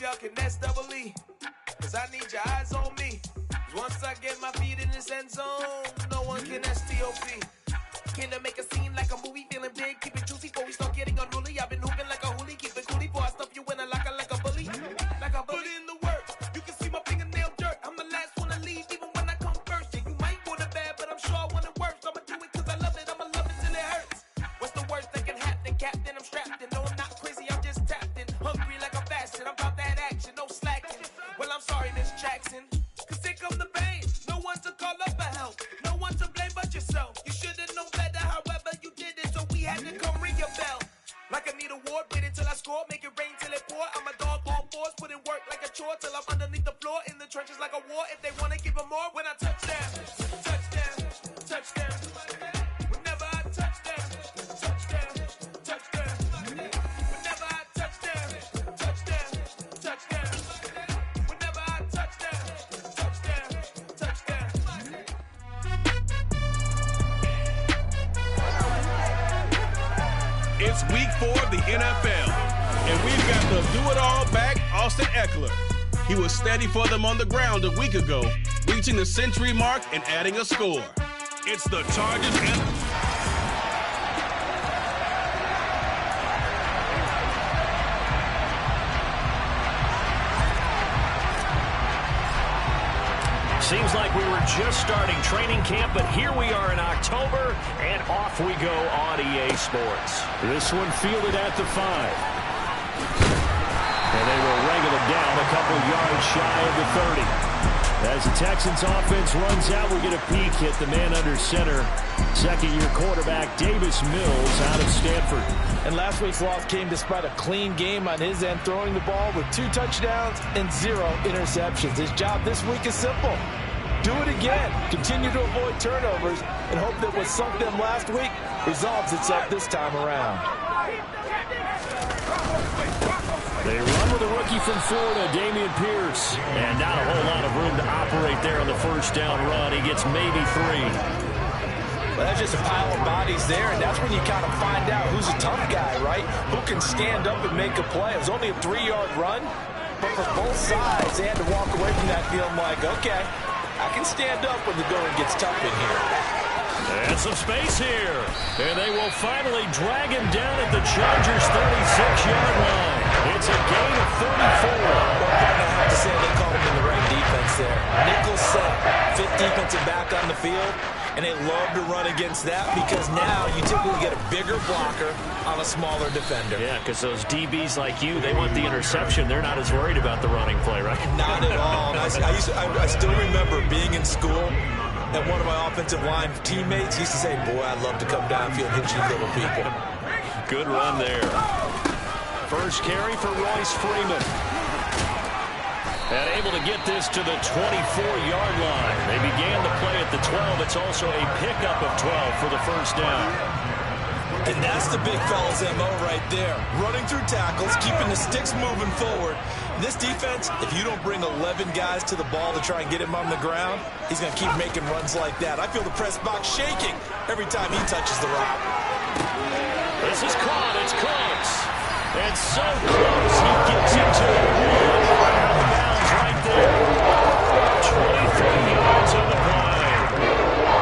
y'all can S-double-E. Cause I need your eyes on me. Once I get my feet in this end zone, no one can S-T-O-P. Came to make a scene like a movie, feeling big, keep it juicy before we start getting unruly. I've been hooping like a hoolie, keep it coolie before I stuff you in a locker like a bully. Like a bully. Put in the work, you can see my fingernail dirt. I'm the last one to leave, even when I come first. Yeah, you might want it bad, but I'm sure I want it worse. I'ma do it cause I love it, I'ma love it till it hurts. What's the worst that can happen, Captain? I'm strapped in, no I'm not crazy, I'm just tapped in. Hungry like I'm fasting, I'm about that action, no slacking. Well, I'm sorry, Miss Jackson, cause here come the pain. No one to call up for help, no one to blame but yourself. You should've known better, however you did it, so we had to come ring your bell. Like I need a ward, wait until I score, make it rain till it pour. I'm a dog on fours, put in work like a chore till I'm underneath the floor, in the trenches like a war. If they wanna give them more, when I touch them, touch them, touch them. Whenever I touch them, touch them, touch them. Whenever I touch them, touch them, touch them. Whenever I touch them, touch them, touch them. It's week 4 of the NFL, and we've got the do-it-all back, Austin Eckler. He was steady for them on the ground a week ago, reaching the century mark and adding a score. It's the Chargers and... Seems like we were just starting training camp, but here we are in October, and off we go on EA Sports. This one fielded at the 5. And they will wrangle him down a couple yards shy of the 30. As the Texans offense runs out, we get a peek at the man under center. Second-year quarterback Davis Mills out of Stanford. And last week's loss came despite a clean game on his end, throwing the ball with 2 touchdowns and 0 interceptions. His job this week is simple. Do it again. Continue to avoid turnovers and hope that what sunk them last week resolves itself this time around. They run with a rookie from Florida, Dameon Pierce. And not a whole lot of room to operate there on the first down run. He gets maybe 3. Well, that's just a pile of bodies there, and that's when you kind of find out who's a tough guy, right? Who can stand up and make a play. It was only a 3-yard run, but for both sides, they had to walk away from that feeling like, okay, I can stand up when the going gets tough in here. And some space here. And they will finally drag him down at the Chargers' 36-yard line. It's a gain of 34. Well, I have to say they called him in the right defense there. Nickel set, 5th defensive back on the field, and they love to run against that because now you typically get a bigger blocker on a smaller defender. Yeah, because those DBs like you, they want the interception. They're not as worried about the running play, right? Not at all. I still remember being in school, and one of my offensive line teammates used to say, boy, I'd love to come downfield and hit you little people. Good run there. First carry for Royce Freeman. And able to get this to the 24-yard line. They began the play at the 12. It's also a pickup of 12 for the first down. And that's the big fella's MO right there. Running through tackles, keeping the sticks moving forward. This defense, if you don't bring 11 guys to the ball to try and get him on the ground, he's going to keep making runs like that. I feel the press box shaking every time he touches the rock. This is caught. It's close. And so close. He gets into it. Out of bounds right there. 23 yards on the play.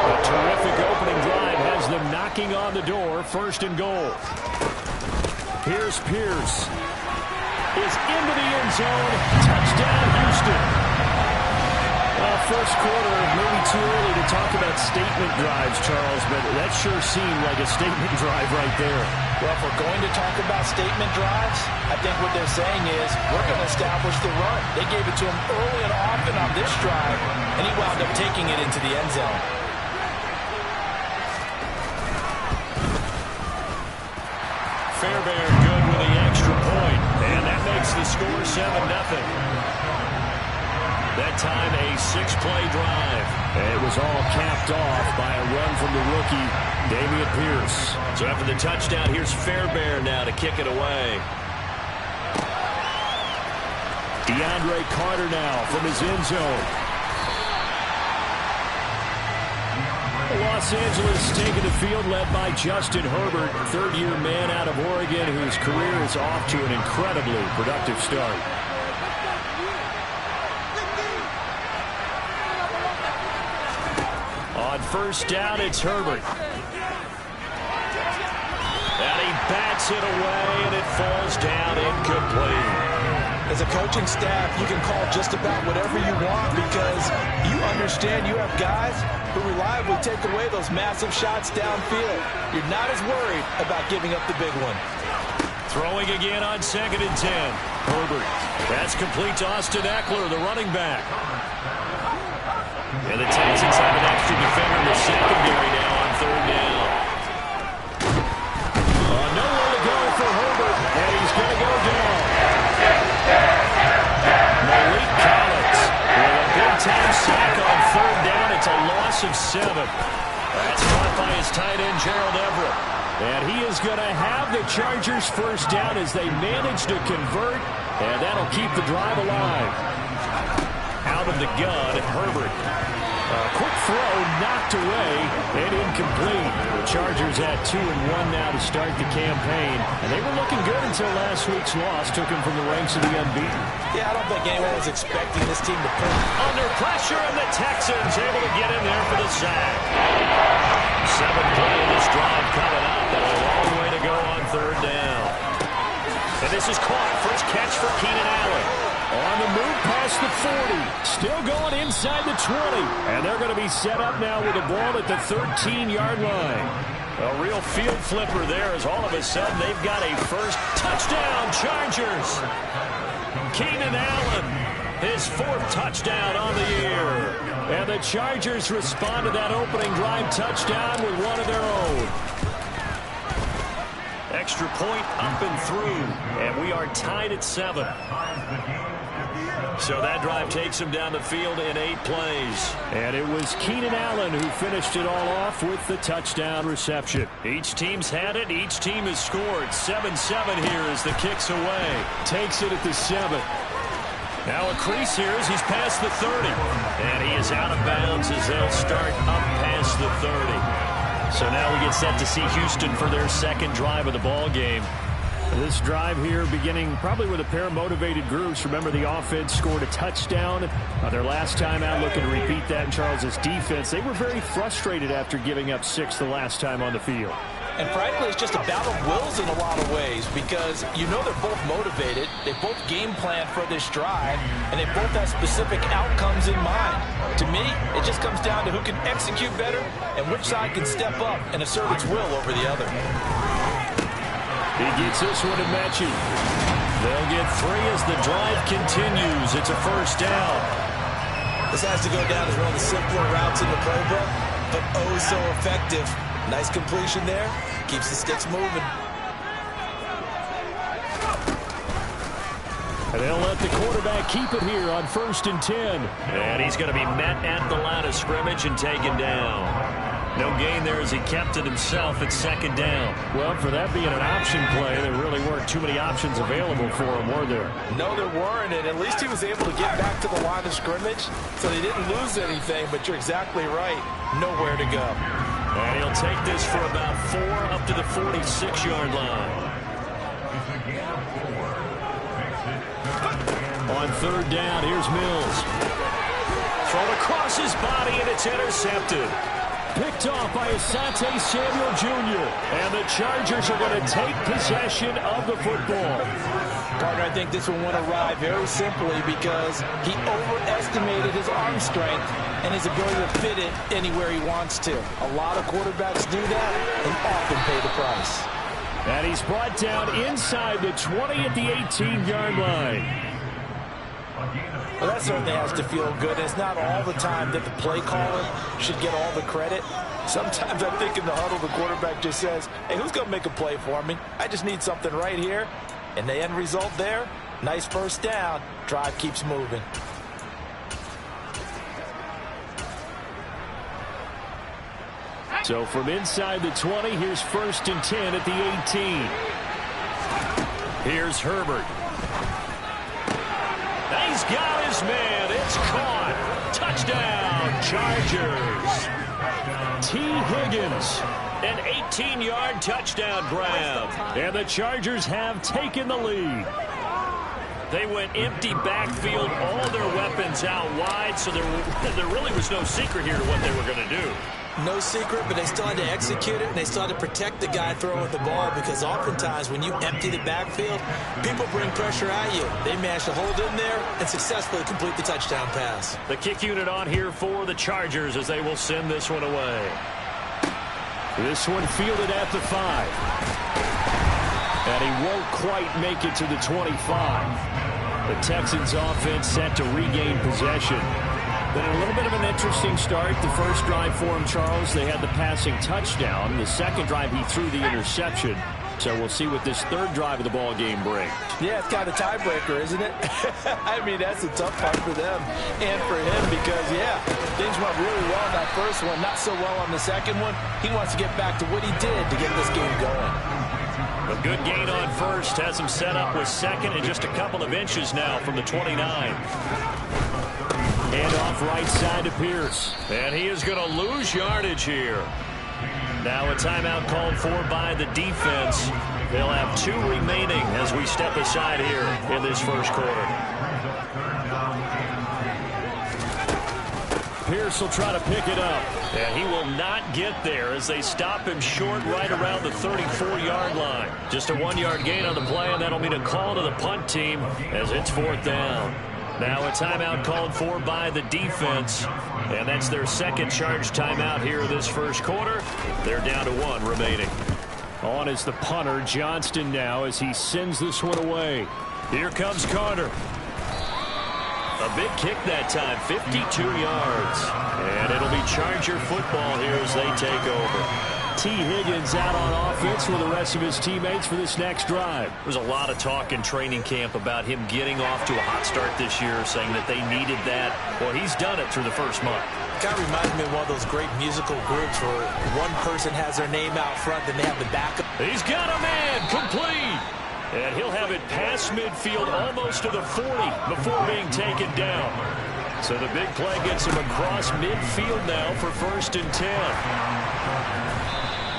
A terrific opening drive has them knocking on the door. First and goal. Here's Pierce. Is into the end zone. Touchdown, Houston. First quarter, maybe too early to talk about statement drives, Charles, but that sure seemed like a statement drive right there. Well, if we're going to talk about statement drives, I think what they're saying is we're going to establish the run. They gave it to him early and often on this drive, and he wound up taking it into the end zone. Fairbairn good with the extra point, and that makes the score 7-0. That time a 6-play drive. It was all capped off by a run from the rookie, Dameon Pierce. So after the touchdown, here's Fairbairn now to kick it away. DeAndre Carter now from his end zone. Los Angeles taking the field led by Justin Herbert, third-year man out of Oregon whose career is off to an incredibly productive start. first down, it's Herbert. And he bats it away, and it falls down incomplete. As a coaching staff, you can call just about whatever you want because you understand you have guys who reliably take away those massive shots downfield. You're not as worried about giving up the big one. Throwing again on 2nd and 10. Herbert. That's complete to Austin Eckler, the running back. And the Texans have an extra defender in the secondary now on 3rd down. Nowhere to go for Herbert, and he's going to go down. Malik Collins with a big-time sack on 3rd down. It's a loss of 7. That's caught by his tight end, Gerald Everett. And he is going to have the Chargers first down as they manage to convert, and that'll keep the drive alive. Out of the gun, Herbert. A quick throw knocked away and incomplete. The Chargers at 2-1 now to start the campaign. And they were looking good until last week's loss took them from the ranks of the unbeaten. Yeah, I don't think anyone was expecting this team to pull. Under pressure, and the Texans able to get in there for the sack. 7th play of this drive coming up, and a long way to go on 3rd down. And this is caught. First catch for Keenan Allen. On the move past the 40. Still going inside the 20. And they're going to be set up now with the ball at the 13-yard line. A real field flipper there as all of a sudden they've got a first touchdown, Chargers. Keenan Allen, his 4th touchdown on the year. And the Chargers respond to that opening drive touchdown with one of their own. Extra point up and through, and we are tied at 7. So that drive takes him down the field in 8 plays. And it was Keenan Allen who finished it all off with the touchdown reception. Each team's had it. Each team has scored. 7-7 here as the kick's away. Takes it at the 7. Now a crease here as he's past the 30. And he is out of bounds as they'll start up past the 30. So now we get set to see Houston for their 2nd drive of the ball game. This drive here beginning probably with a pair of motivated groups. Remember, the offense scored a touchdown their last time out, looking to repeat that in Charles' defense. They were very frustrated after giving up 6 the last time on the field. And frankly, it's just a battle of wills in a lot of ways because you know they're both motivated. They both game plan for this drive, and they both have specific outcomes in mind. To me, it just comes down to who can execute better and which side can step up and assert its will over the other. He gets this one to Mechie. They'll get 3 as the drive continues. It's a first down. This has to go down as one of the simpler routes in the playbook, but oh so effective. Nice completion there. Keeps the sticks moving. And they'll let the quarterback keep it here on 1st and 10. And he's going to be met at the line of scrimmage and taken down. No gain there as he kept it himself at 2nd down. Well, for that being an option play, there really weren't too many options available for him, were there? No, there weren't, and at least he was able to get back to the line of scrimmage, so they didn't lose anything, but you're exactly right. Nowhere to go. And he'll take this for about 4 up to the 46-yard line. On 3rd down, here's Mills. Thrown across his body, and it's intercepted. Picked off by Asante Samuel Jr. And the Chargers are going to take possession of the football. Partner, I think this one went awry very simply because he overestimated his arm strength and his ability to fit it anywhere he wants to. A lot of quarterbacks do that and often pay the price. And he's brought down inside the 20 at the 18-yard line. Well, that certainly has to feel good. It's not all the time that the play caller should get all the credit. Sometimes I think in the huddle, the quarterback just says, hey, who's going to make a play for me? I just need something right here. And the end result there, nice first down. Drive keeps moving. So from inside the 20, here's 1st and 10 at the 18. Here's Herbert. He's got his man. It's caught. Touchdown, Chargers. T. Higgins, an 18-yard touchdown grab. And the Chargers have taken the lead. They went empty backfield, all their weapons out wide, so there really was no secret here to what they were going to do. No secret, but they still had to execute it, and they still had to protect the guy throwing the ball, because oftentimes when you empty the backfield, people bring pressure at you. They managed to hold in there and successfully complete the touchdown pass. The kick unit on here for the Chargers as they will send this one away. This one fielded at the 5. And he won't quite make it to the 25. The Texans offense set to regain possession. Been a little bit of an interesting start. The first drive for him, Charles, they had the passing touchdown. The second drive, he threw the interception. So we'll see what this third drive of the ball game brings. Yeah, it's kind of a tiebreaker, isn't it? I mean, that's a tough part for them and for him because, yeah, things went really well in that first one, not so well on the second one. He wants to get back to what he did to get this game going. A good gain on first has him set up with second and just a couple of inches now from the 29. And off right side to Pierce. And he is going to lose yardage here. Now a timeout called for by the defense. They'll have 2 remaining as we step aside here in this first quarter. Pierce will try to pick it up. And he will not get there as they stop him short right around the 34-yard line. Just a 1-yard gain on the play, and that'll mean a call to the punt team as it's 4th down. Now a timeout called for by the defense, and that's their second charge timeout here in this first quarter. They're down to 1 remaining. On is the punter, Johnston, now as he sends this one away. Here comes Carter. A big kick that time, 52 yards. And it'll be Charger football here as they take over. T. Higgins out on offense with the rest of his teammates for this next drive. There's a lot of talk in training camp about him getting off to a hot start this year, saying that they needed that. Well, he's done it through the first month. It kind of reminds me of one of those great musical groups where one person has their name out front, then they have the backup. He's got a man, complete. And he'll have it past midfield almost to the 40 before being taken down. So the big play gets him across midfield now for 1st and 10.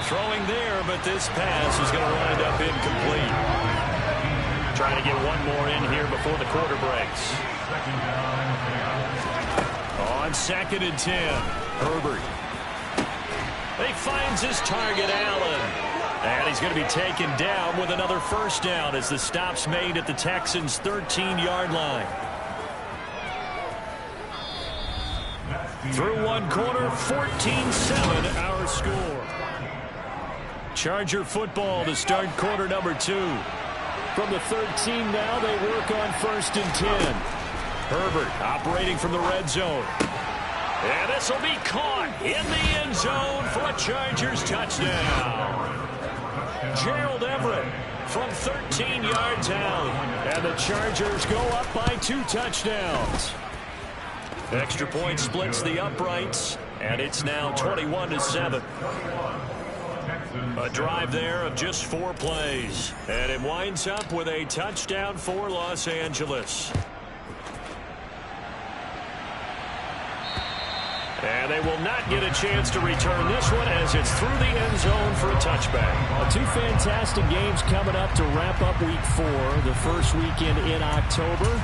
Throwing there, but this pass is going to wind up incomplete. Trying to get one more in here before the quarter breaks. On 2nd and 10, Herbert. He finds his target, Allen. And he's going to be taken down with another first down as the stop's made at the Texans' 13-yard line. Through 1 quarter, 14-7 our score. Charger football to start quarter number 2. From the 13 now, they work on 1st and 10. Herbert operating from the red zone. And this will be caught in the end zone for a Chargers touchdown. Gerald Everett from 13 yards out. And the Chargers go up by 2 touchdowns. Extra point splits the uprights, and it's now 21-7. A drive there of just 4 plays. And it winds up with a touchdown for Los Angeles. And they will not get a chance to return this one as it's through the end zone for a touchback. Well, 2 fantastic games coming up to wrap up Week 4, the first weekend in October.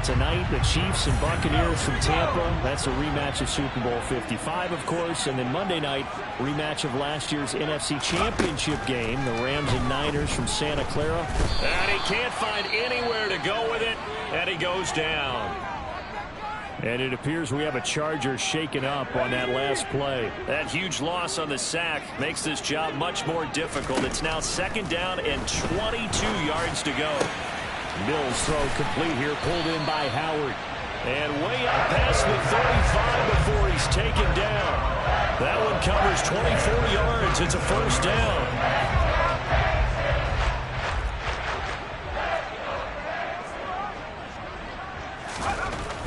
Tonight, the Chiefs and Buccaneers from Tampa. That's a rematch of Super Bowl 55, of course. And then Monday night, rematch of last year's NFC Championship game, the Rams and Niners from Santa Clara. And he can't find anywhere to go with it, and he goes down. And it appears we have a Charger shaken up on that last play. That huge loss on the sack makes this job much more difficult. It's now 2nd down and 22 yards to go. Mills throw complete here, pulled in by Howard. And way up past the 35 before he's taken down. That one covers 24 yards. It's a first down.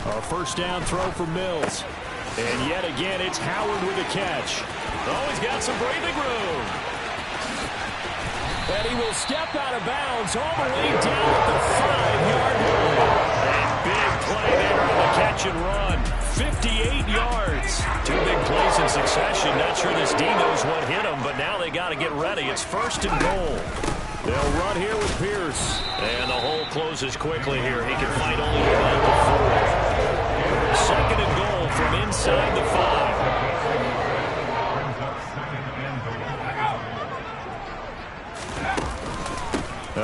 A first down throw for Mills. And yet again, it's Howard with the catch. Oh, he's got some breathing room. And he will step out of bounds all the way down at the 5-yard line. A big play there on the catch and run. 58 yards. 2 big plays in succession. Not sure this D knows what hit him, but now they got to get ready. It's 1st and goal. They'll run here with Pierce. And the hole closes quickly here. He can fight only about the 4. Second and goal from inside the 5.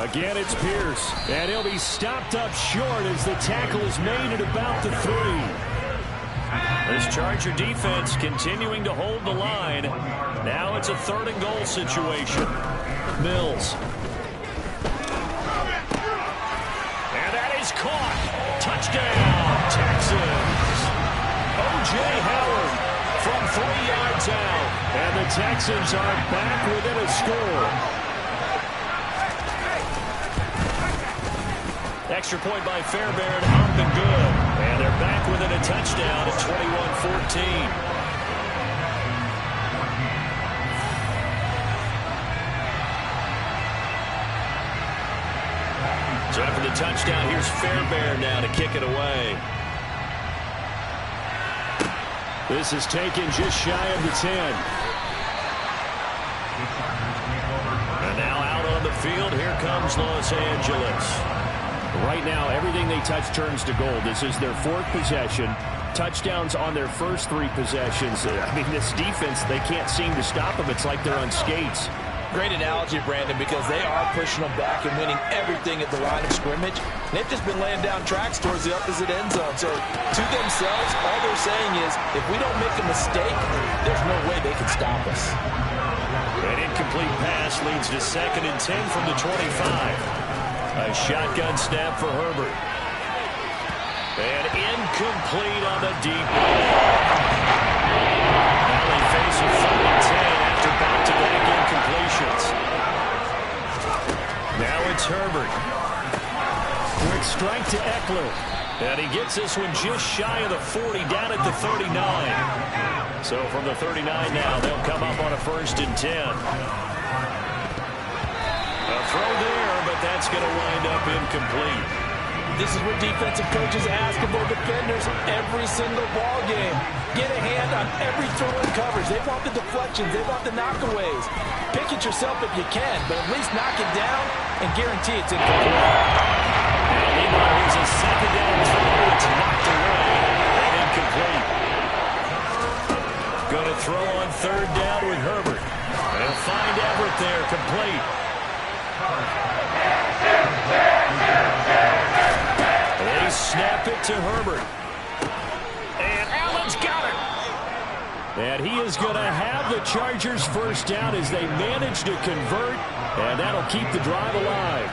Again, it's Pierce. And he'll be stopped up short as the tackle is made at about the 3. This Charger defense continuing to hold the line. Now it's a 3rd and goal situation. Mills. And that is caught. Touchdown, Texans. O.J. Howard from 3 yards out. And the Texans are back within a score. Extra point by Fairbairn, up and good. And they're back within a touchdown at 21-14. So after the touchdown, here's Fairbairn now to kick it away. This is taken just shy of the 10. And now out on the field, here comes Los Angeles. Right now, everything they touch turns to gold. This is their 4th possession. Touchdowns on their first 3 possessions. I mean, this defense, they can't seem to stop them. It's like they're on skates. Great analogy, Brandon, because they are pushing them back and winning everything at the line of scrimmage. They've just been laying down tracks towards the opposite end zone. So to themselves, all they're saying is, if we don't make a mistake, there's no way they can stop us. An incomplete pass leads to 2nd and 10 from the 25. A shotgun snap for Herbert. And incomplete on the deep ball. Now they face a 3rd and 10 after back-to-back incompletions. Now it's Herbert. Quick strike to Eckler. And he gets this one just shy of the 40, down at the 39. So from the 39 now, they'll come up on a 1st and 10. A throw there, but that's going to wind up incomplete. This is what defensive coaches ask of their defenders every single ball game. Get a hand on every throw and coverage. They want the deflections. They want the knockaways. Pick it yourself if you can, but at least knock it down and guarantee it's incomplete. And meanwhile, here's a 2nd down throw. It's knocked away and incomplete. Going to throw on 3rd down with Herbert. They'll find Everett there, complete. They snap it to Herbert. And Allen's got it. And he is going to have the Chargers 1st down as they manage to convert. And that'll keep the drive alive.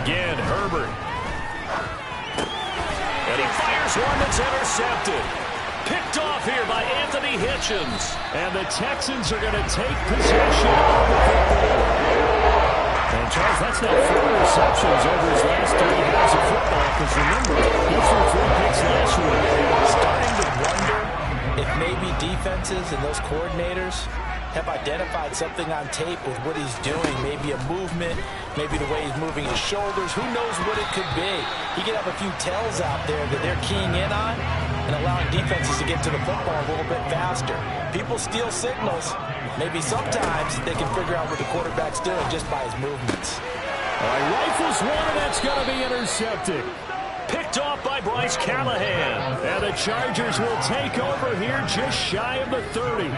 Again, Herbert. And he fires one that's intercepted. Picked off here by Anthony Hitchens. And the Texans are going to take possession of the football. And Charles, that's now 4 receptions over his last 3 halves of football. Because remember, he threw 3 picks last week. Starting to wonder if maybe defenses and those coordinators have identified something on tape with what he's doing. Maybe a movement, maybe the way he's moving his shoulders. Who knows what it could be? He could have a few tells out there that they're keying in on and allowing defenses to get to the football a little bit faster. People steal signals. Maybe sometimes they can figure out what the quarterback's doing just by his movements. All right, rifles one, and that's going to be intercepted. Picked off by Bryce Callahan. And the Chargers will take over here just shy of the 30.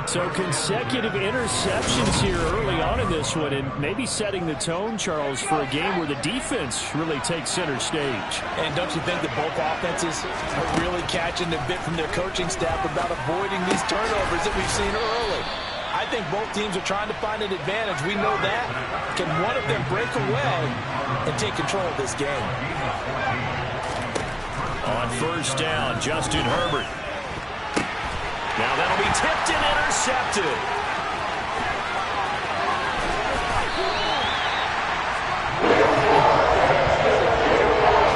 So consecutive interceptions here early on in this one, and maybe setting the tone, Charles, for a game where the defense really takes center stage. And don't you think that both offenses are really catching the bit from their coaching staff about avoiding these turnovers that we've seen early? I think both teams are trying to find an advantage. We know that. Can one of them break away and take control of this game? On 1st down, Justin Herbert. Now that'll be tipped and intercepted.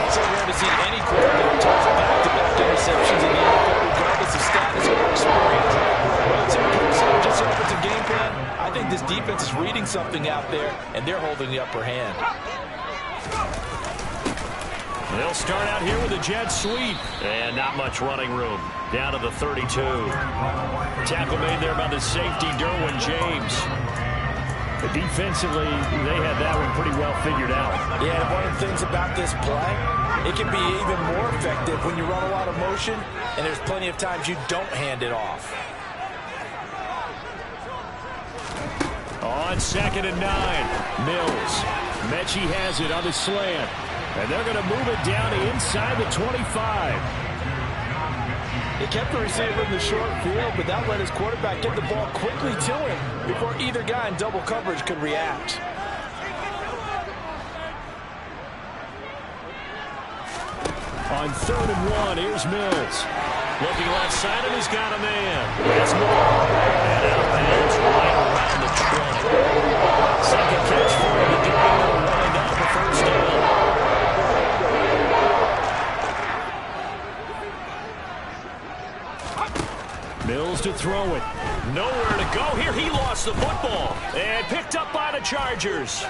So rare to see any quarterback toss back-to-back interceptions in the NFL, regardless of status or experience. Well, it's impressive, just offensive game plan. I think this defense is reading something out there, and they're holding the upper hand. They'll start out here with a jet sweep. And not much running room. Down to the 32. Tackle made there by the safety, Derwin James. Defensively, they had that one pretty well figured out. Yeah, and one of the things about this play, it can be even more effective when you run a lot of motion, and there's plenty of times you don't hand it off. On 2nd and 9, Mills. Mechie has it on the slant, and they're going to move it down inside the 25. He kept the receiver in the short field, but that let his quarterback get the ball quickly to him before either guy in double coverage could react. On 3rd and 1, here's Mills. Looking left side, and he's got a man. That's Moore. And out of bounds right around the 20. Second catch for him today. They'll wind up a first down. Mills to throw it. Nowhere to go here. He lost the football. And picked up by the Chargers.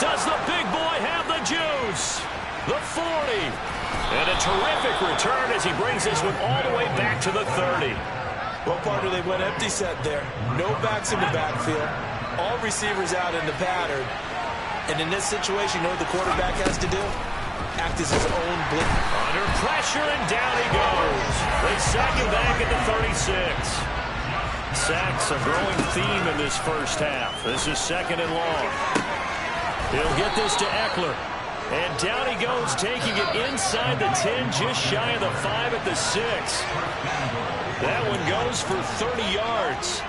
Does the big boy have the juice? The 40. And a terrific return as he brings this one all the way back to the 30. Well, partner, they went empty set there. No backs in the backfield. All receivers out in the pattern. And in this situation, you know what the quarterback has to do? Act as his own blitz. Under pressure, and down he goes. They sack him back at the 36. Sacks a growing theme in this first half. This is 2nd and long. He'll get this to Eckler. And down he goes, taking it inside the 10, just shy of the 5 at the 6. That one goes for 30 yards.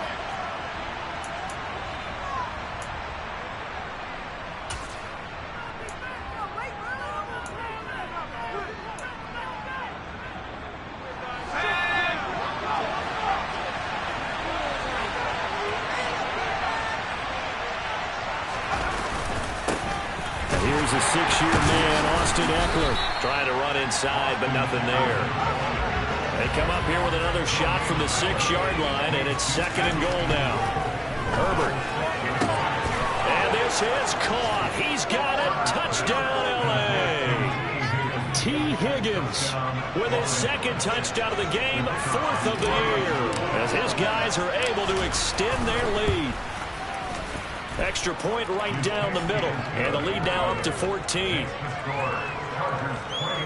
Here's a 6-year man, Austin Eckler, trying to run inside, but nothing there. They come up here with another shot from the 6-yard line, and it's 2nd and goal now. Herbert. And this is caught. He's got it. Touchdown, L.A. T. Higgins with his 2nd touchdown of the game, 4th of the year, as his guys are able to extend their lead. Extra point right down the middle, and the lead now up to 14.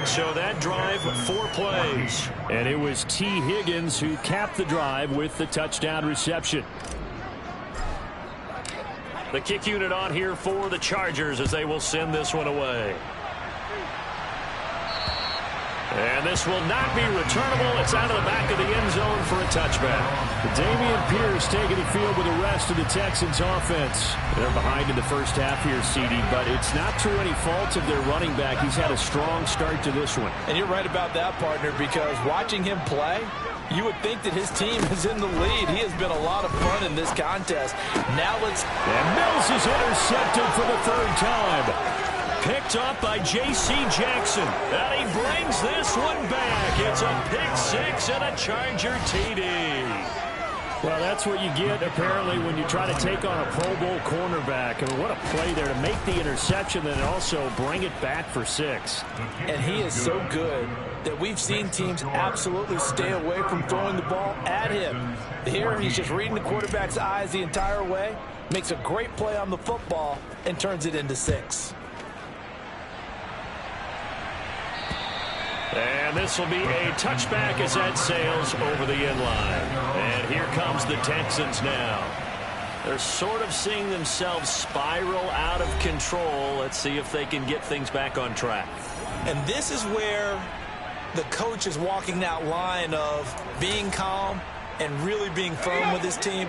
So that drive, 4 plays. And it was T. Higgins who capped the drive with the touchdown reception. The kick unit on here for the Chargers as they will send this one away. And this will not be returnable. It's out of the back of the end zone for a touchback. Dameon Pierce taking the field with the rest of the Texans offense. They're behind in the first half here, CD, but it's not through any faults of their running back. He's had a strong start to this one. And you're right about that, partner, because watching him play, you would think that his team is in the lead. He has been a lot of fun in this contest. Now let's... And Mills is intercepted for the 3rd time. Picked up by J.C. Jackson. And he brings this one back. It's a pick 6 and a Charger TD. Well, that's what you get, apparently, when you try to take on a Pro Bowl cornerback. I mean, what a play there to make the interception and also bring it back for 6. And he is so good that we've seen teams absolutely stay away from throwing the ball at him. Here, he's just reading the quarterback's eyes the entire way, makes a great play on the football, and turns it into 6. And this will be a touchback as that sails over the end line. And here comes the Texans now. They're sort of seeing themselves spiral out of control. Let's see if they can get things back on track. And this is where the coach is walking that line of being calm and really being firm with his team.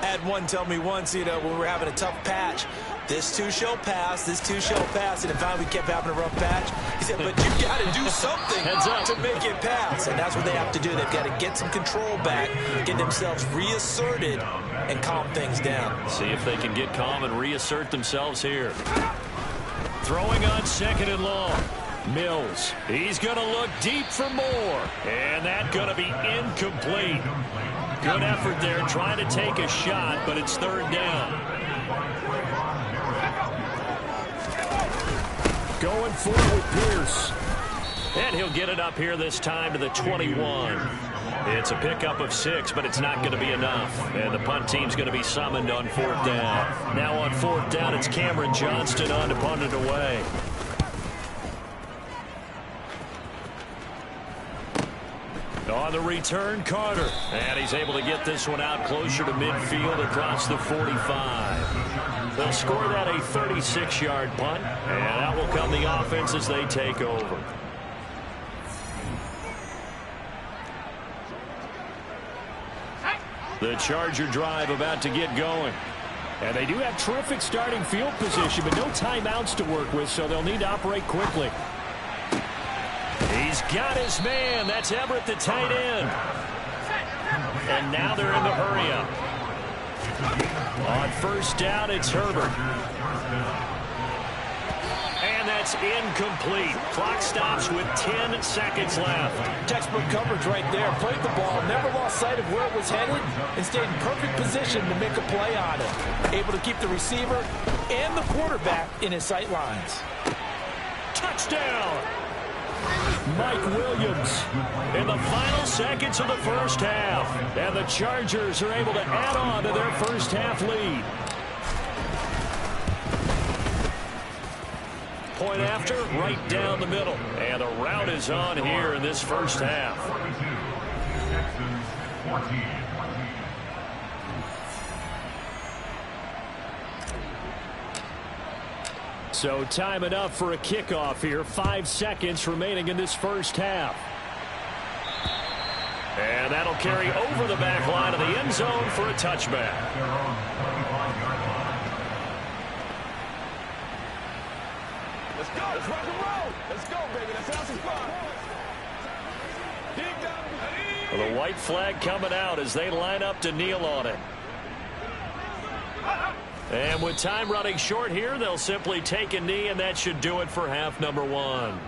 I had one tell me once, you know, when we were having a tough patch, this too shall pass, this too shall pass. And in fact, we kept having a rough patch. He said, but you've got to do something to make it pass. And that's what they have to do. They've got to get some control back, get themselves reasserted, and calm things down. See if they can get calm and reassert themselves here. Throwing on 2nd and long. Mills. He's going to look deep for more. And that's going to be incomplete. Good effort there trying to take a shot, but it's 3rd down. Going forward with Pierce. And he'll get it up here this time to the 21. It's a pickup of 6, but it's not going to be enough. And the punt team's going to be summoned on 4th down. Now on 4th down, it's Cameron Johnston on to punt it away. On the return, Carter. And he's able to get this one out closer to midfield across the 45. They'll score that a 36-yard punt, and out will come the offense as they take over. The Charger drive about to get going. And they do have terrific starting field position, but no timeouts to work with, so they'll need to operate quickly. He's got his man. That's Everett, the tight end. And now they're in the hurry up. On 1st down, it's Herbert. And that's incomplete. Clock stops with 10 seconds left. Textbook coverage right there. Played the ball, never lost sight of where it was headed, and stayed in perfect position to make a play on it. Able to keep the receiver and the quarterback in his sight lines. Touchdown! Mike Williams in the final seconds of the first half. And the Chargers are able to add on to their first half lead. Point after, right down the middle. And the route is on here in this first half. So time enough for a kickoff here. 5 seconds remaining in this first half. And that'll carry over the back line of the end zone for a touchback. Let's go. Let's rock and roll. Let's go, baby. Let's have some fun. Well, the white flag coming out as they line up to kneel on it. And with time running short here, they'll simply take a knee, and that should do it for half number 1.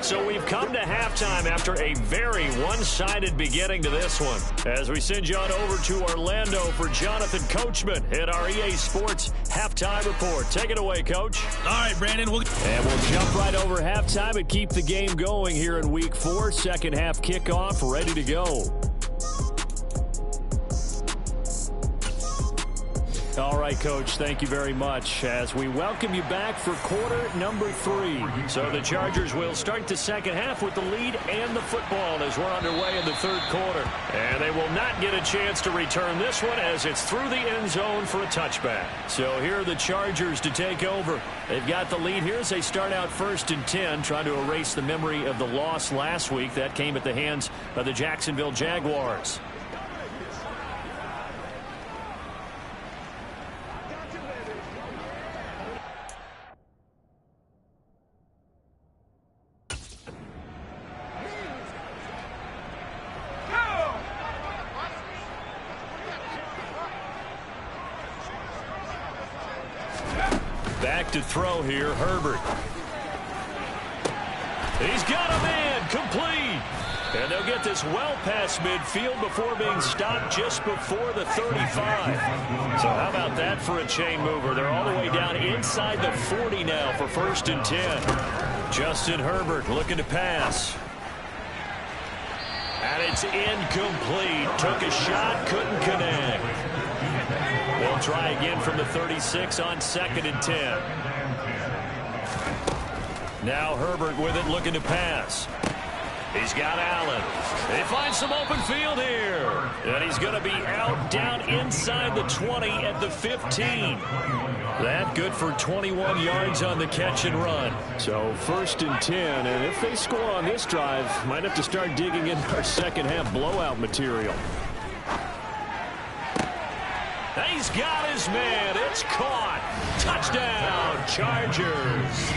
So we've come to halftime after a very one-sided beginning to this one. As we send you on over to Orlando for Jonathan Coachman at our EA Sports Halftime Report. Take it away, Coach. All right, Brandon. And we'll jump right over halftime and keep the game going here in Week 4. Second half kickoff, ready to go. All right, Coach, thank you very much as we welcome you back for quarter number 3. So the Chargers will start the second half with the lead and the football as we're underway in the third quarter. And they will not get a chance to return this one as it's through the end zone for a touchback. So here are the Chargers to take over. They've got the lead here as they start out 1st and 10, trying to erase the memory of the loss last week. That came at the hands of the Jacksonville Jaguars. Back to throw here, Herbert. He's got a man, complete. And they'll get this well past midfield before being stopped just before the 35. So how about that for a chain mover? They're all the way down inside the 40 now for 1st and 10. Justin Herbert looking to pass. And it's incomplete. Took a shot, couldn't connect. They'll try again from the 36 on 2nd and 10. Now Herbert with it, looking to pass. He's got Allen. They find some open field here. And he's going to be out down inside the 20 at the 15. That good for 21 yards on the catch and run. So 1st and 10. And if they score on this drive, might have to start digging in our second half blowout material. He's got his man. It's caught. Touchdown, Chargers.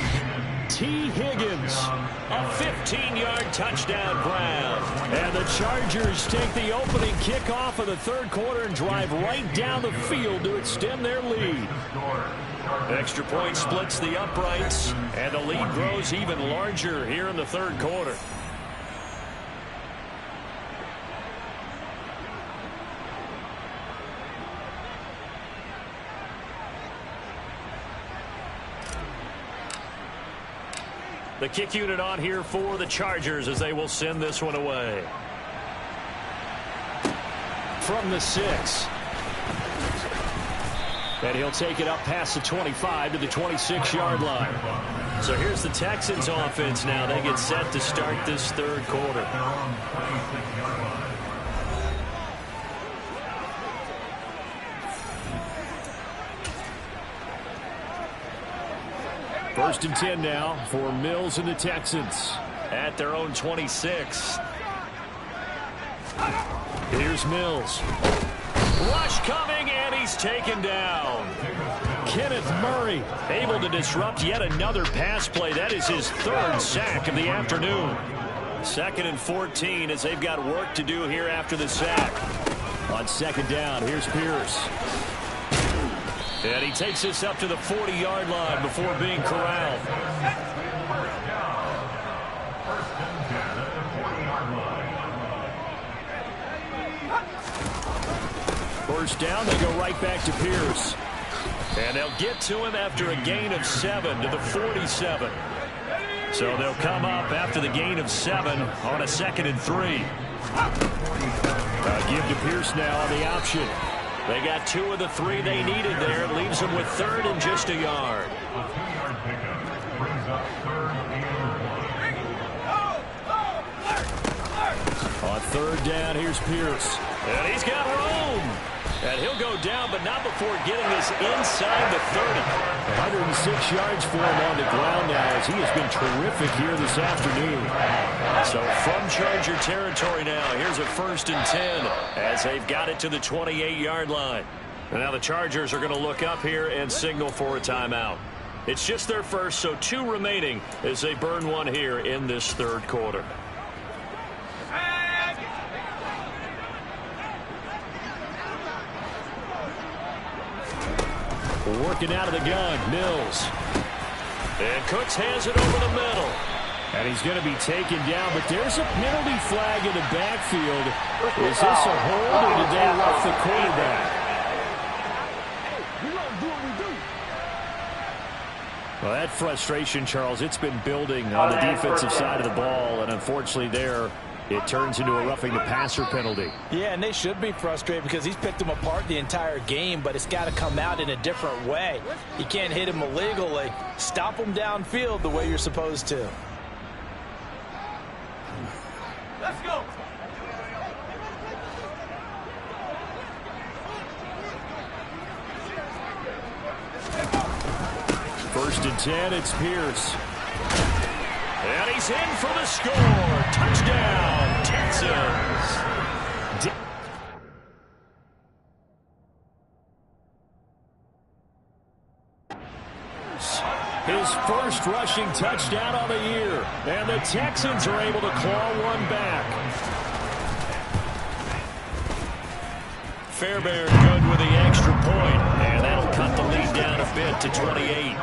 T. Higgins, a 15-yard touchdown grab. And the Chargers take the opening kickoff of the third quarter and drive right down the field to extend their lead. Extra point splits the uprights, and the lead grows even larger here in the third quarter. The kick unit on here for the Chargers as they will send this one away. From the 6. And he'll take it up past the 25 to the 26-yard line. So here's the Texans offense now. They get set to start this third quarter. First and 10 now for Mills and the Texans at their own 26. Here's Mills. Rush coming, and he's taken down. Kenneth Murray able to disrupt yet another pass play. That is his 3rd sack of the afternoon. 2nd and 14 as they've got work to do here after the sack. On 2nd down, here's Pierce. And he takes this up to the 40-yard line before being corralled. First down, they go right back to Pierce. And they'll get to him after a gain of 7 to the 47. So they'll come up after the gain of 7 on a 2nd and 3. Give to Pierce now on the option. They got 2 of the 3 they needed there. It leaves them with 3rd and just a yard. On 3rd down, here's Pierce. And he's got room. And he'll go down, but not before getting this inside the 30. 106 yards for him on the ground now as he has been terrific here this afternoon. So from Charger territory now, here's a 1st and 10 as they've got it to the 28-yard line. And now the Chargers are going to look up here and signal for a timeout. It's just their first, so 2 remaining as they burn one here in this third quarter. Working out of the gun, Mills. And Cooks has it over the middle. And he's going to be taken down, but there's a penalty flag in the backfield. Is this a hold, or did they rough the quarterback? Well, that frustration, Charles, it's been building on the defensive side of the ball, and unfortunately there, it turns into a roughing the passer penalty. Yeah, and they should be frustrated because he's picked them apart the entire game, but it's got to come out in a different way. You can't hit him illegally. Stop him downfield the way you're supposed to. Let's go. First and 10, it's Pierce. And he's in for the score. Touchdown, Texans. His first rushing touchdown on the year. And the Texans are able to claw one back. Fairbairn good with the extra point. And that'll cut the lead down a bit to 28.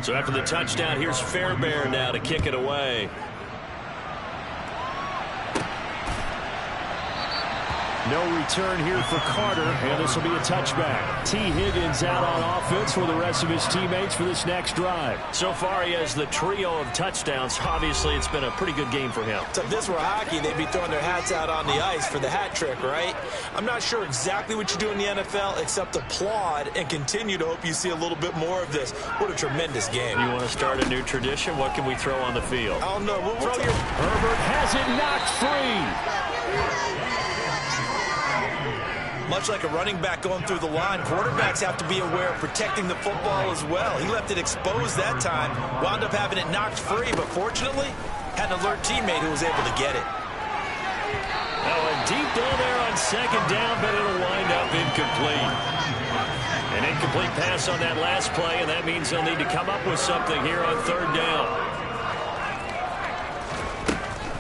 So after the touchdown, here's Fairbairn now to kick it away. No return here for Carter, and this will be a touchback. T. Higgins out on offense for the rest of his teammates for this next drive. So far, he has the trio of touchdowns. Obviously, it's been a pretty good game for him. So if this were hockey, they'd be throwing their hats out on the ice for the hat trick, right? I'm not sure exactly what you do in the NFL except applaud and continue to hope you see a little bit more of this. What a tremendous game. You want to start a new tradition? What can we throw on the field? I don't know. We'll throw your... Herbert has it knocked free. Much like a running back going through the line, quarterbacks have to be aware of protecting the football as well. He left it exposed that time, wound up having it knocked free, but fortunately, had an alert teammate who was able to get it. Oh, a deep ball there on 2nd down, but it'll wind up incomplete. An incomplete pass on that last play, and that means they'll need to come up with something here on 3rd down.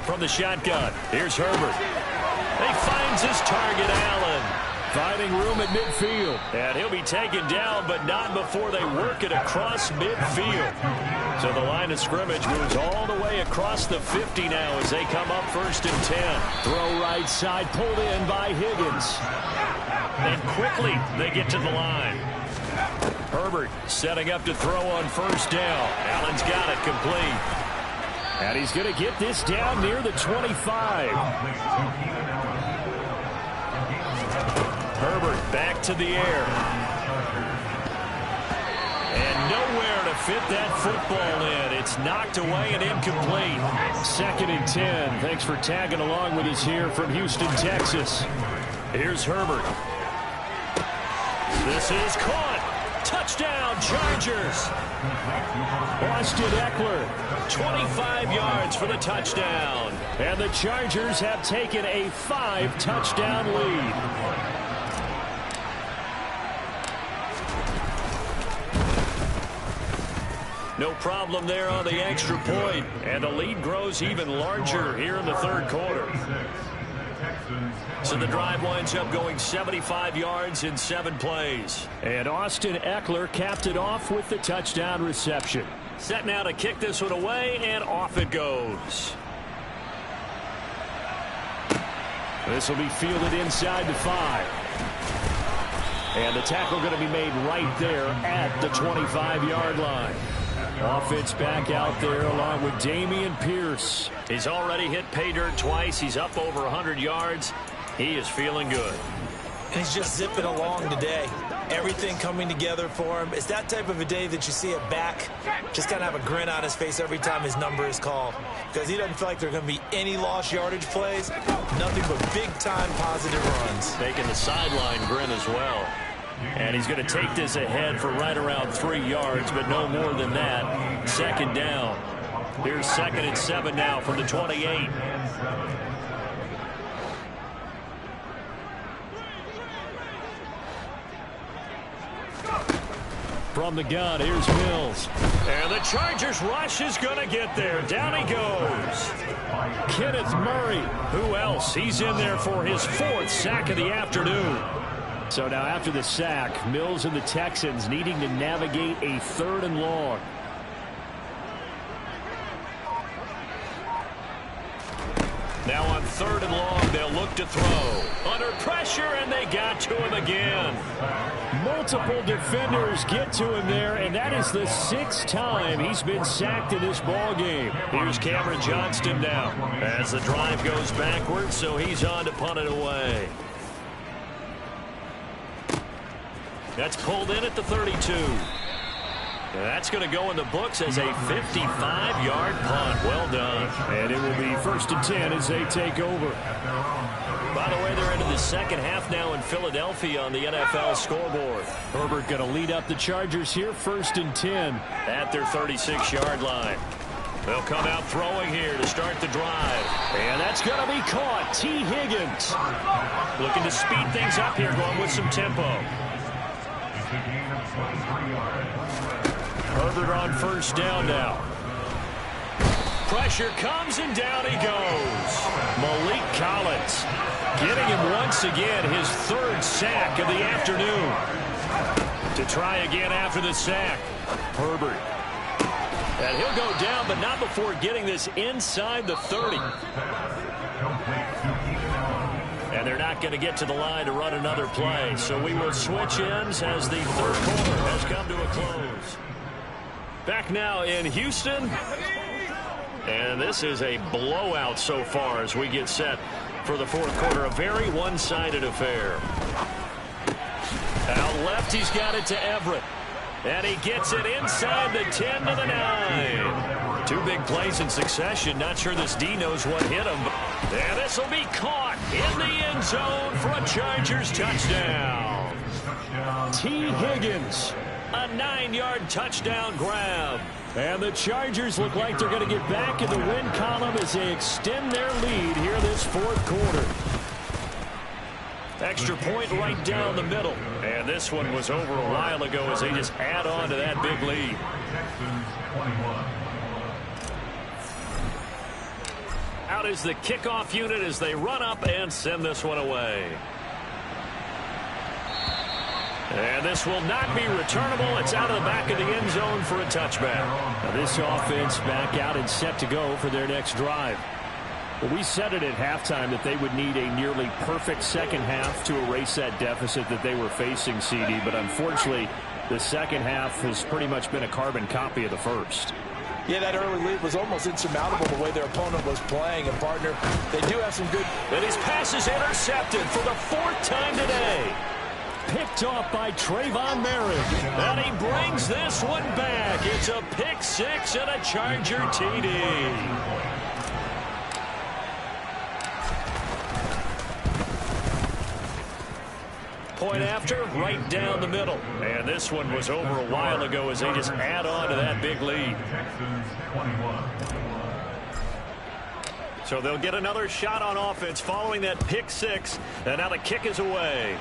From the shotgun, here's Herbert. He finds his target, Allen. Finding room at midfield. And he'll be taken down, but not before they work it across midfield. So the line of scrimmage moves all the way across the 50 now as they come up 1st and 10. Throw right side, pulled in by Higgins. And quickly they get to the line. Herbert setting up to throw on 1st down. Allen's got it complete. And he's going to get this down near the 25. Herbert back to the air. And nowhere to fit that football in. It's knocked away and incomplete. 2nd and 10. Thanks for tagging along with us here from Houston, Texas. Here's Herbert. This is caught. Touchdown, Chargers. Austin Eckler, 25 yards for the touchdown. And the Chargers have taken a 5-touchdown lead. No problem there on the extra point. And the lead grows even larger here in the 3rd quarter. So the drive winds up going 75 yards in 7 plays. And Austin Eckler capped it off with the touchdown reception. Set now to kick this one away, and off it goes. This will be fielded inside the 5. And the tackle going to be made right there at the 25-yard line. Offense back out there along with Dameon Pierce. He's already hit pay dirt twice. He's up over 100 yards. He is feeling good. And he's just zipping along today. Everything coming together for him. It's that type of a day that you see a back just kind of have a grin on his face every time his number is called. Because he doesn't feel like there are going to be any lost yardage plays. Nothing but big-time positive runs. Making the sideline grin as well. And he's going to take this ahead for right around 3 yards, but no more than that. 2nd down. Here's 2nd and 7 now from the 28. From the gun, here's Mills. And the Chargers rush is going to get there. Down he goes. Kenneth Murray. Who else? He's in there for his 4th sack of the afternoon. So now after the sack, Mills and the Texans needing to navigate a 3rd and long. Now on 3rd and long, they'll look to throw. Under pressure, and they got to him again. Multiple defenders get to him there, and that is the 6th time he's been sacked in this ball game. Here's Cameron Johnston now as the drive goes backwards, so he's on to punt it away. That's pulled in at the 32. That's going to go in the books as a 55-yard punt. Well done. And it will be 1st and 10 as they take over. By the way, they're into the 2nd half now in Philadelphia on the NFL scoreboard. Herbert going to lead up the Chargers here, 1st and 10 at their 36-yard line. They'll come out throwing here to start the drive. And that's going to be caught. T. Higgins looking to speed things up here, going with some tempo. Herbert on 1st down now. Pressure comes and down he goes. Malik Collins getting him once again his 3rd sack of the afternoon. To try again after the sack. Herbert. And he'll go down, but not before getting this inside the 30. And they're not going to get to the line to run another play. So we will switch ends as the 3rd quarter has come to a close. Back now in Houston. And this is a blowout so far as we get set for the 4th quarter. A very one-sided affair. Out left, he's got it to Everett. And he gets it inside the 10 to the 9. 2 big plays in succession. Not sure this D knows what hit him. And this will be caught in the end zone for a Chargers touchdown. T. Higgins, a 9-yard touchdown grab. And the Chargers look like they're going to get back in the win column as they extend their lead here this 4th quarter. Extra point right down the middle. And this one was over a while ago as they just add on to that big lead. Out is the kickoff unit as they run up and send this one away. And this will not be returnable. It's out of the back of the end zone for a touchback. Now this offense back out and set to go for their next drive. Well, we said it at halftime that they would need a nearly perfect second half to erase that deficit that they were facing, CD. But unfortunately, the second half has pretty much been a carbon copy of the first. Yeah, that early lead was almost insurmountable the way their opponent was playing. And, partner, they do have some good... And his pass is intercepted for the 4th time today. Picked off by Trayvon Merrick. And he brings this one back. It's a pick 6 and a Charger TD. Point after, right down the middle. And this one was over a while ago as they just add on to that big lead. So they'll get another shot on offense following that pick 6. And now the kick is away.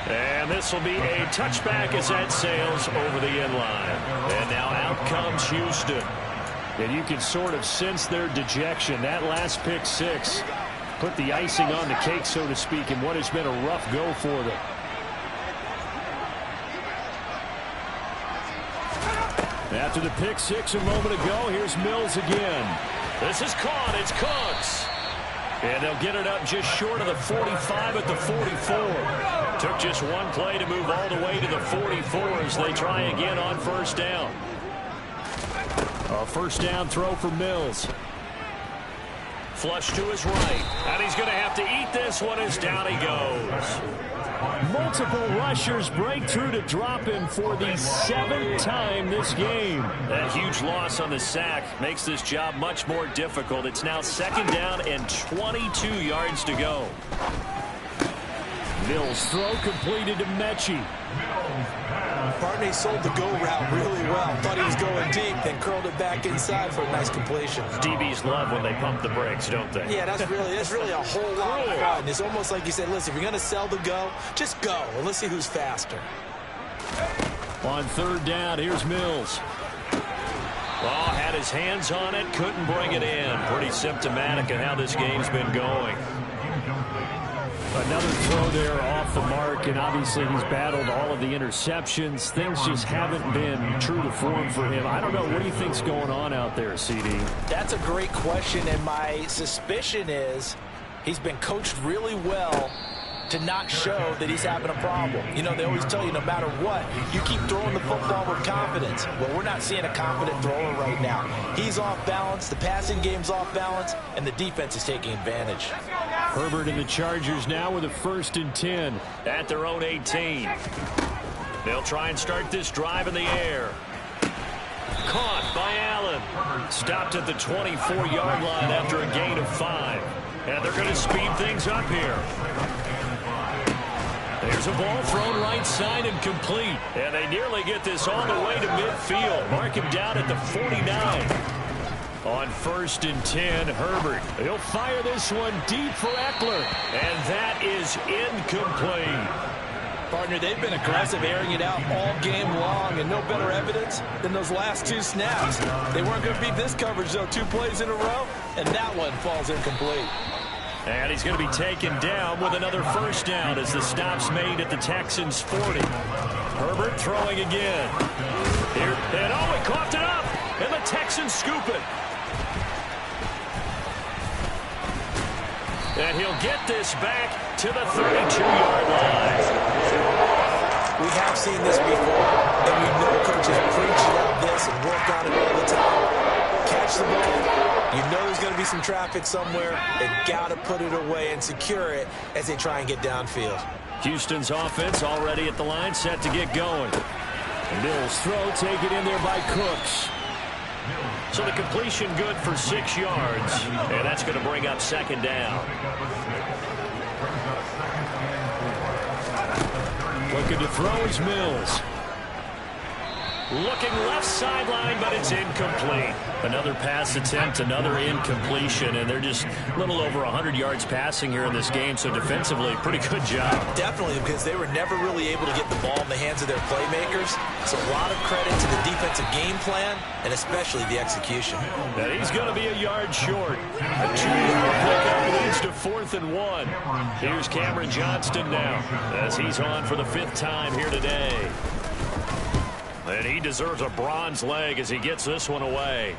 And this will be a touchback as that sails over the end line. And now out comes Houston. And you can sort of sense their dejection. That last pick 6 put the icing on the cake, so to speak, in what has been a rough go for them. After the pick 6 a moment ago, here's Mills again. This is caught. It's Cooks. And they'll get it up just short of the 45 at the 44. Took just one play to move all the way to the 44 as they try again on first down. A first down throw for Mills. Flush to his right. And he's going to have to eat this one as down he goes. Multiple rushers break through to drop him for the 7th time this game. That huge loss on the sack makes this job much more difficult. It's now 2nd down and 22 yards to go. Mills' throw completed to Mechie. Partner sold the go route really well. Thought he was going deep, then curled it back inside for a nice completion. DBs love when they pump the brakes, don't they? Yeah, that's really a whole lot of fun. It's almost like you said, listen, if you're going to sell the go, just go, and let's see who's faster. On 3rd down, here's Mills. Oh, had his hands on it, couldn't bring it in. Pretty symptomatic of how this game's been going. Another throw there off the mark, and obviously he's battled all of the interceptions. Things just haven't been true to form for him. I don't know. What do you think's going on out there, CD? That's a great question, and my suspicion is he's been coached really well to not show that he's having a problem. You know, they always tell you no matter what, you keep throwing the football with confidence. Well, we're not seeing a confident thrower right now. He's off balance, the passing game's off balance, and the defense is taking advantage. Herbert and the Chargers now with a 1st and 10 at their own 18. They'll try and start this drive in the air. Caught by Allen. Stopped at the 24-yard line after a gain of 5. And they're going to speed things up here. There's a ball thrown right side and complete. And they nearly get this all the way to midfield. Mark him down at the 49. On 1st and 10, Herbert. He'll fire this one deep for Eckler. And that is incomplete. Partner, they've been aggressive, airing it out all game long, and no better evidence than those last 2 snaps. They weren't going to beat this coverage, though, 2 plays in a row, and that one falls incomplete. And he's going to be taken down with another first down as the stop's made at the Texans' 40. Herbert throwing again. Here, and oh, he coughed it up, and the Texans scoop it. And he'll get this back to the 32-yard line. We have seen this before, and we know coaches preach about this and work on it all the time. Catch the ball. You know there's going to be some traffic somewhere. They've got to put it away and secure it as they try and get downfield. Houston's offense already at the line, set to get going. Mills' throw taken in there by Cooks. So the completion good for 6 yards, and that's going to bring up 2nd down. Looking to throw is Mills. Looking left sideline, but it's incomplete. Another pass attempt, another incompletion, and they're just a little over 100 yards passing here in this game, so defensively, pretty good job. Definitely, because they were never really able to get the ball in the hands of their playmakers. So a lot of credit to the defensive game plan, and especially the execution. And he's going to be a yard short. A 2-yard pickup leads to 4th and 1. Here's Cameron Johnston now, as he's on for the 5th time here today. And he deserves a bronze leg as he gets this one away.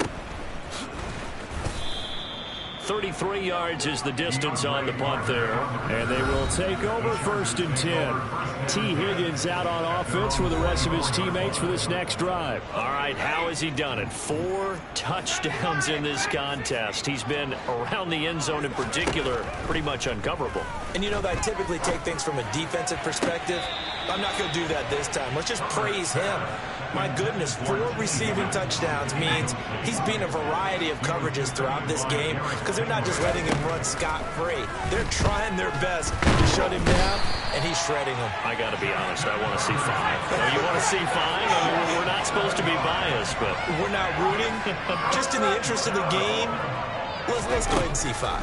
33 yards is the distance on the punt there. And they will take over 1st and 10. T. Higgins out on offense with the rest of his teammates for this next drive. All right, how has he done it? 4 touchdowns in this contest. He's been around the end zone in particular, pretty much uncoverable. And you know that I typically take things from a defensive perspective. I'm not going to do that this time. Let's just praise him. My goodness, 4 receiving touchdowns means he's been a variety of coverages throughout this game because they're not just letting him run scot-free. They're trying their best to shut him down, and he's shredding them. I got to be honest, I want to see 5. Oh, you want to see 5? I mean, we're not supposed to be biased, but we're not rooting. Just in the interest of the game, let's go ahead and see 5.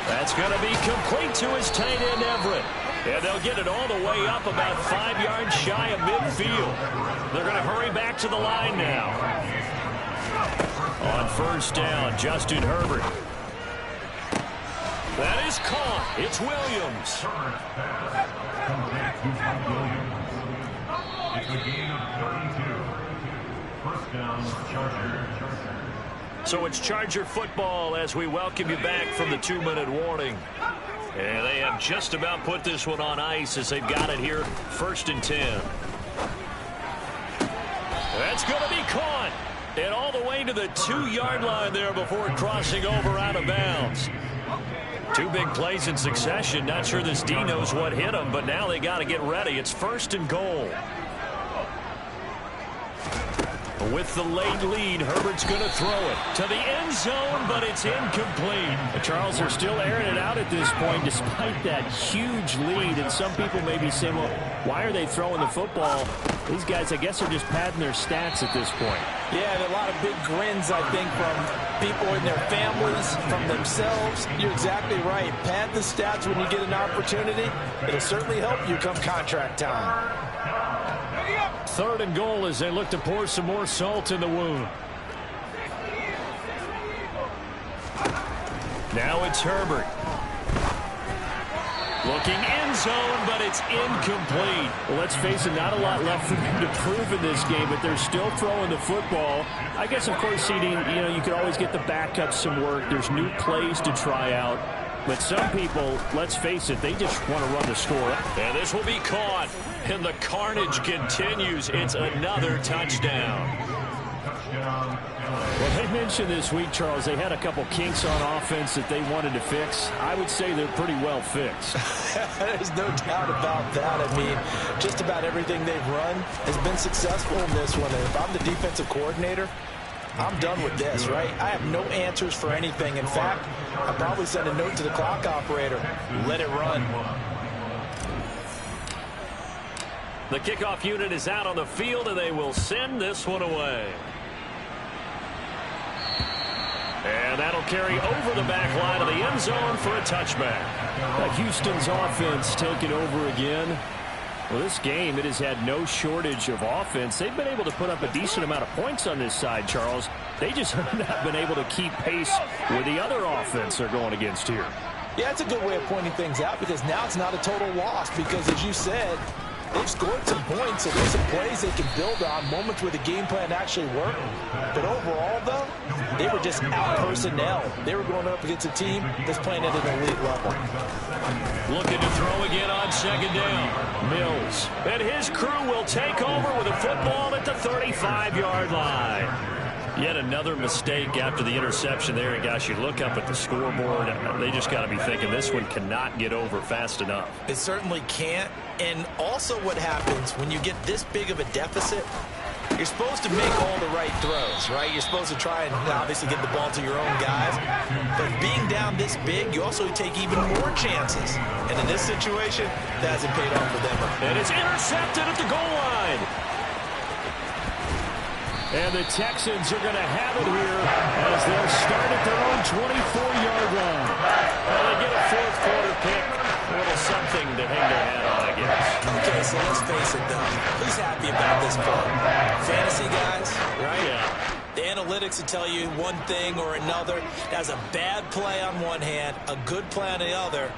That's going to be complete to his tight end, Everett. And they'll get it all the way up about 5 yards shy of midfield. They're going to hurry back to the line now. On 1st down, Justin Herbert. That is caught. It's Williams. It's a gain of 32. 1st down, Chargers. So it's Charger football as we welcome you back from the 2-minute warning. And they have just about put this one on ice as they've got it here, 1st and 10. That's going to be caught. And all the way to the 2-yard line there before crossing over out of bounds. 2 big plays in succession. Not sure this D knows what hit him, but now they got to get ready. It's 1st and goal. With the late lead, Herbert's going to throw it to the end zone, but it's incomplete. The Charles are still airing it out at this point despite that huge lead. And some people may be saying, well, why are they throwing the football? These guys, I guess, are just padding their stats at this point. Yeah, and a lot of big grins, I think, from people in their families, from themselves. You're exactly right. Pad the stats when you get an opportunity. It'll certainly help you come contract time. 3rd and goal as they look to pour some more salt in the wound. Now it's Herbert. Looking end zone, but it's incomplete. Well, let's face it, not a lot left for them to prove in this game, but they're still throwing the football. I guess, of course, CD, you could always get the backups some work. There's new plays to try out. But some people, let's face it, they just want to run the score. And this will be caught. And the carnage continues. It's another touchdown. Well, they mentioned this week, Charles, they had a couple kinks on offense that they wanted to fix. I would say they're pretty well fixed. There's no doubt about that. I mean, just about everything they've run has been successful in this one. And if I'm the defensive coordinator, I'm done with this, right? I have no answers for anything. In fact, I'll probably send a note to the clock operator. Let it run. The kickoff unit is out on the field, and they will send this one away. And that'll carry over the back line of the end zone for a touchback. Houston's offense taking over again. Well, this game, it has had no shortage of offense. They've been able to put up a decent amount of points on this side, Charles. They just have not been able to keep pace with the other offense they're going against here. Yeah, it's a good way of pointing things out because now it's not a total loss because, as you said, they've scored some points and there's some plays they can build on, moments where the game plan actually worked. But overall, though, they were just out personnel. They were going up against a team that's playing at an elite level. Looking to throw again on 2nd down. Mills. And his crew will take over with a football at the 35-yard line. Yet another mistake after the interception there. And, gosh, you look up at the scoreboard, they just got to be thinking this one cannot get over fast enough. It certainly can't. And also what happens when you get this big of a deficit, You're supposed to make all the right throws, right? You're supposed to try and obviously get the ball to your own guys. But being down this big, you also take even more chances. And in this situation, that hasn't paid off for them. And it's intercepted at the goal line. And the Texans are going to have it here as they'll start at their own 24-yard line. Well, they get a fourth quarter pick. A little something to hang their hat on, I guess. Okay, so let's face it, though. Who's happy about this play? Fantasy guys, right? Yeah. The analytics will tell you one thing or another. That's a bad play on one hand, a good play on the other,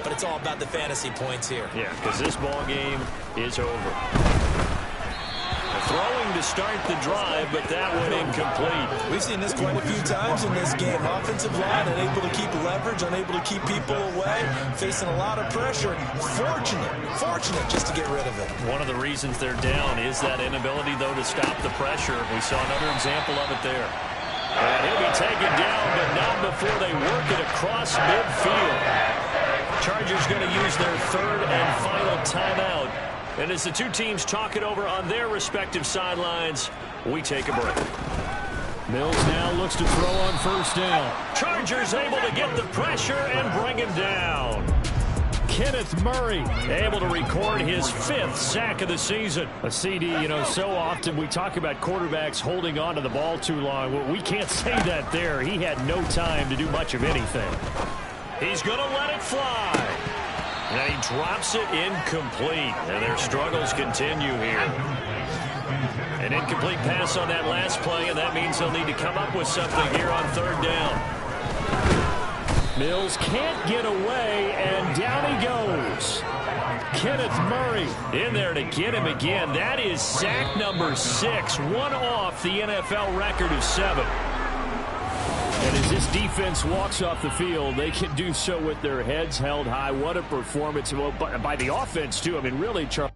but it's all about the fantasy points here. Yeah, because this ball game is over. Throwing to start the drive, but that went incomplete. We've seen this quite a few times in this game. Offensive line unable to keep leverage, unable to keep people away, facing a lot of pressure. Fortunate just to get rid of it. One of the reasons they're down is that inability, though, to stop the pressure. We saw another example of it there. And he'll be taken down, but not before they work it across midfield. Chargers going to use their third and final timeout. And as the two teams talk it over on their respective sidelines, we take a break. Mills now looks to throw on first down. Chargers able to get the pressure and bring him down. Kenneth Murray able to record his 5th sack of the season. A CD, you know, so often we talk about quarterbacks holding on to the ball too long. Well, we can't say that there. He had no time to do much of anything. He's going to let it fly. And he drops it incomplete. And their struggles continue here. An incomplete pass on that last play, and that means they'll need to come up with something here on third down. Mills can't get away, and down he goes. Kenneth Murray in there to get him again. That is sack number 6, one off the NFL record of 7. And as this defense walks off the field, they can do so with their heads held high. What a performance by the offense, too. I mean, really, Charles.